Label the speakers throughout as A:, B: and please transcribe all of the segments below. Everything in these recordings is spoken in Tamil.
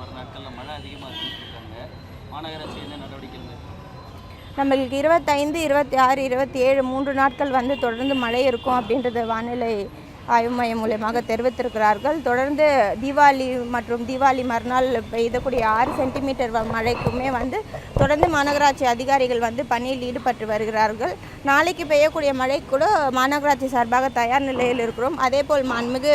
A: வர நாட்களில் மழை அதிகமாக இருக்காங்க. மாநகராட்சி என்ன நடவடிக்கைகள்?
B: நம்மளுக்கு 25, 26, 27 3 நாட்கள் வந்து தொடர்ந்து மழை இருக்கும் அப்படின்றது வானிலை ஆய்வு மையம் மூலமாக தெரிவித்திருக்கிறார்கள். தொடர்ந்து தீபாவளி மறுநாள் பெய்யக்கூடிய 6 சென்டிமீட்டர் மழைக்குமே வந்து தொடர்ந்து மாநகராட்சி அதிகாரிகள் வந்து பணியில் ஈடுபட்டு வருகிறார்கள். நாளைக்கு பெய்யக்கூடிய மழை கூட மாநகராட்சி சார்பாக தயார் நிலையில் இருக்கிறோம். அதேபோல் மாண்புமிகு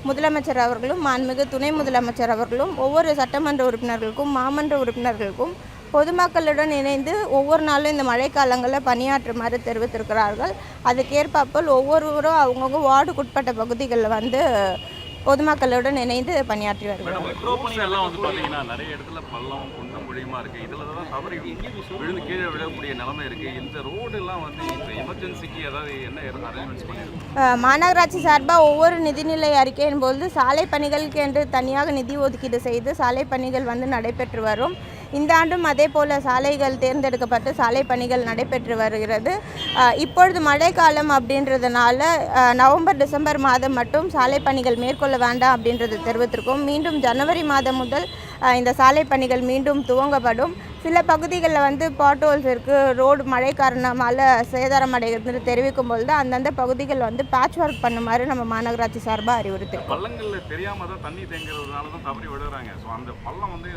B: முதலமைச்சர் அவர்களும் மாண்புமிகு துணை முதலமைச்சர் அவர்களும் ஒவ்வொரு சட்டமன்ற உறுப்பினர்களுக்கும் மாமன்ற உறுப்பினர்களுக்கும் பொதுமக்களுடன் இணைந்து ஒவ்வொரு நாளும் இந்த மழைக்காலங்களில் பணியாற்றுமாறு தெரிவித்திருக்கிறார்கள். அதுக்கேற்பாப்போல் ஒவ்வொருவரும் அவங்கவுங்க வார்டுக்குட்பட்ட பகுதிகளில் வந்து பொதுமக்களுடன் இணைந்து பணியாற்றி வருகிறார்கள்.
C: நிறைய இடத்துல பள்ளம் குன்றம் குழியுமா இருக்கு. இதில் தான் தவறி விழுந்து கீழே விழக்கூடிய நிலைமை இருக்கு. இந்த ரோடு எல்லாம் வந்து இப்போ எமர்ஜென்சிக்கு ஏதாவது என்ன அரேஞ்ச்மெண்ட்ஸ் பண்ணிருக்கு?
B: மாநகராட்சி சார்பாக ஒவ்வொரு நிதிநிலை அறிக்கையின் போது சாலை பணிகளுக்கு என்று தனியாக நிதி ஒதுக்கீடு செய்து சாலை பணிகள் வந்து நடைபெற்று வரும். இந்த ஆண்டும் அதே போல் சாலைகள் தேர்ந்தெடுக்கப்பட்டு சாலை பணிகள் நடைபெற்று வருகிறது. இப்பொழுது மழைக்காலம் அப்படின்றதுனால நவம்பர் டிசம்பர் மாதம் மட்டும் சாலை பணிகள் மேற்கொள்ள வேண்டாம் அப்படின்றது தெரிவித்திருக்கோம். மீண்டும் ஜனவரி மாதம் முதல் இந்த சாலை பணிகள் மீண்டும் துவங்கப்படும். சில பகுதிகளில் வந்து பாட்ஹோல்ஸ் இருக்குது, ரோடு மழை காரணமாக சேதாரம் அடைகிறது தெரிவிக்கும் பொழுது அந்தந்த பகுதிகள் வந்து பேட்ச் ஒர்க் பண்ணுமாறு நம்ம மாநகராட்சி சார்பாக அறிவுறுத்திருக்கோம்.
C: பள்ளங்களில் தெரியாமல் தான் தண்ணி தேங்குறதுனால தான் தவறி விடுறாங்க. ஸோ அந்த பள்ளம் வந்து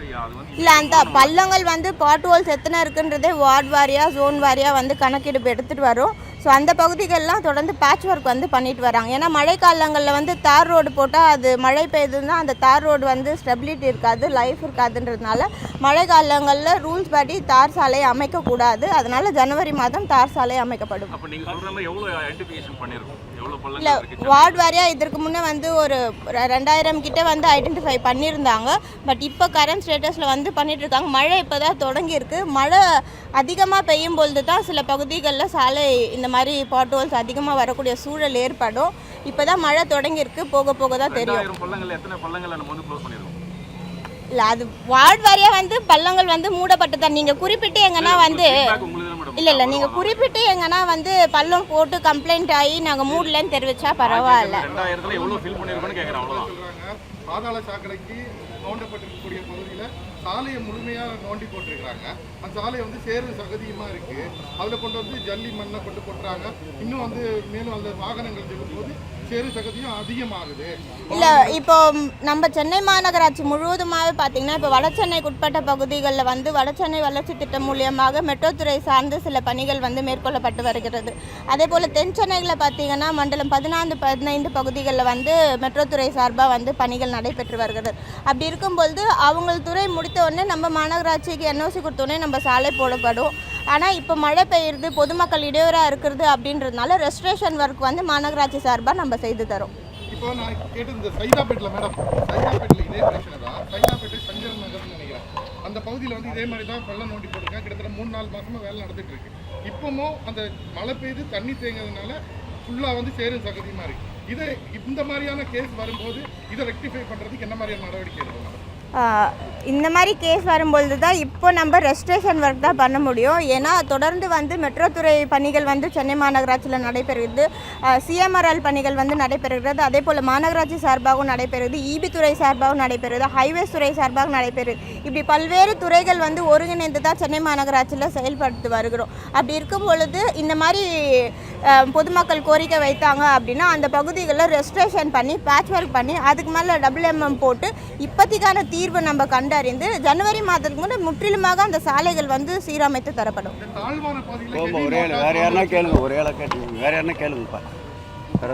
B: இல்லை, அந்த பள்ளங்கள் வந்து பாட்ஹோல்ஸ் எத்தனை இருக்குன்றதே வார்டு வாரியாக ஜோன் வாரியாக வந்து கணக்கெடுப்பு எடுத்துகிட்டு வரும். ஸோ அந்த பகுதிகளெலாம் தொடர்ந்து பேட்ச் ஒர்க் வந்து பண்ணிட்டு வராங்க. ஏன்னா மழைக்காலங்களில் வந்து தார் ரோடு போட்டால் அது மழை பெய்யுதுன்னா அந்த தார் ரோடு வந்து ஸ்டெபிலிட்டி இருக்காது, லைஃப் இருக்காதுன்றதுனால மழை காலங்களில் ரூல்ஸ் படி தார் சாலை அமைக்கக்கூடாது. அதனால ஜனவரி மாதம் தார் சாலை அமைக்கப்படும். இல்லை, வார்டு வாரியாக இதற்கு முன்னே வந்து ஒரு 2000 கிட்ட வந்து ஐடென்டிஃபை பண்ணியிருந்தாங்க. பட் இப்போ கரண்ட் ஸ்டேட்டஸில் வந்து பண்ணிகிட்ருக்காங்க. மழை இப்போ தான் தொடங்கியிருக்கு. மழை அதிகமாக பெய்யும் பொழுது தான் சில பகுதிகளில் சாலை இந்த மாதிரி பாட்ஹோல்ஸ் அதிகமாக வரக்கூடிய சூழல் ஏற்படும். இப்போ தான் மழை தொடங்கியிருக்கு, போக போக தான் தெரியும். இல்லை, அது வார்டு வாரியாக வந்து பள்ளங்கள் வந்து மூடப்பட்டு தான். நீங்கள் குறிப்பிட்டு எங்கன்னா வந்து இல்லை நீங்கள் குறிப்பிட்டு எங்கன்னா வந்து பள்ளம் போட்டு கம்ப்ளைண்ட் ஆகி நாங்கள் மூடலன்னு தெரிவித்தா பரவாயில்ல.
D: பாதாள சாக்கடைக்கு நோண்டப்பட்டிருக்கக்கூடிய பகுதியில் சாலையை முழுமையாக நோண்டி போட்டிருக்கிறாங்க. அந்த சாலை வந்து சேறு சகதியுமாக இருக்குது. அதில் கொண்டு வந்து ஜல்லி மண்ணை கொண்டு போட்டுறாங்க. இன்னும் வந்து மேலும் அந்த வாகனங்கள் செல்லும்போது சேறு சகதியும் அதிகமாகுது.
B: இல்லை, இப்போ நம்ம சென்னை மாநகராட்சி முழுவதுமாகவே பார்த்தீங்கன்னா இப்போ வடசென்னைக்கு உட்பட்ட பகுதிகளில் வந்து வடசென்னை வளர்ச்சி திட்டம் மூலியமாக மெட்ரோ துறை சார்ந்து சில பணிகள் வந்து மேற்கொள்ளப்பட்டு வருகிறது. அதே போல் தென் சென்னையில் பார்த்தீங்கன்னா மண்டலம் 14, 15 பகுதிகளில் வந்து மெட்ரோ துறை சார்பாக வந்து பணிகள் நடைபெற்று வருகிறது. அப்படி இருக்கும்பொழுது அவங்க துறை முடித்த உடனே நம்ம மாநகராட்சிக்கு NOC கொடுத்தோடனே நம்ம சாலை போடப்படும். ஆனால் இப்போ மழை பெய்யுறது, பொதுமக்கள் இடையூறாக இருக்கிறது அப்படின்றதுனால ரெஸ்ட்ரேஷன் ஒர்க் வந்து மாநகராட்சி சார்பாக நம்ம செய்து தரோம்.
D: இப்போ நான் கேட்டு இந்த சைதாப்பேட்டில் மேடம், சைதாப்பேட்டில் இதே பிரச்சனை தான். சைதாப்பேட்டை சஞ்சர் நகர்னு நினைக்கிறேன். அந்த பகுதியில் வந்து இதே மாதிரி தான் பள்ளம் நோண்டி போட்டிருக்கேன். கிட்டத்தட்ட 3-4 மாதமாக வேலை நடந்துட்டு இருக்கு. இப்போவும் அந்த மழை பெய்து தண்ணி தேங்கிறதுனால ஃபுல்லாக வந்து சேரும் சகதியமாக இருக்குது. இதை இந்த மாதிரியான கேஸ் வரும்போது இதை ரெக்டிஃபை பண்ணுறதுக்கு என்ன மாதிரியான நடவடிக்கை எடுக்கணும்?
B: இந்த மாதிரி கேஸ் வரும்பொழுது தான் இப்போ நம்ம ரெஸ்ட்ரேஷன் ஒர்க் தான் பண்ண முடியும். ஏன்னா தொடர்ந்து வந்து மெட்ரோ துறை பணிகள் வந்து சென்னை மாநகராட்சியில் நடைபெறுகிறது, CMRL பணிகள் வந்து நடைபெறுகிறது. அதே போல் மாநகராட்சி சார்பாகவும் நடைபெறுகிறது, EB துறை சார்பாகவும் நடைபெறுகிறது, ஹைவேஸ் துறை சார்பாகவும் நடைபெறுது. இப்படி பல்வேறு துறைகள் வந்து ஒருங்கிணைந்து தான் சென்னை மாநகராட்சியில் செயல்படுத்தி வருகிறோம். அப்படி இருக்கும் பொழுது இந்த மாதிரி பொதுமக்கள் கோரிக்கை வைத்தாங்க அப்படின்னா அந்த பகுதிகளில் ரெஸ்ட்ரேஷன் பண்ணி பேட்ச் ஒர்க் பண்ணி அதுக்கு மேலே MM போட்டு இப்போதைக்கான தீர்வு நம்ம கண்டறிந்து ஜனவரி மாதத்துக்கு முன்னே முற்றிலுமாக அந்த சாலைகள் வந்து சீரமைத்து தரப்படும்.
E: வேற யாருன்னா கேளுங்க, ஒரே ஆளா கேட்டுங்க, வேற யாருன்னா கேளுங்கப்பா.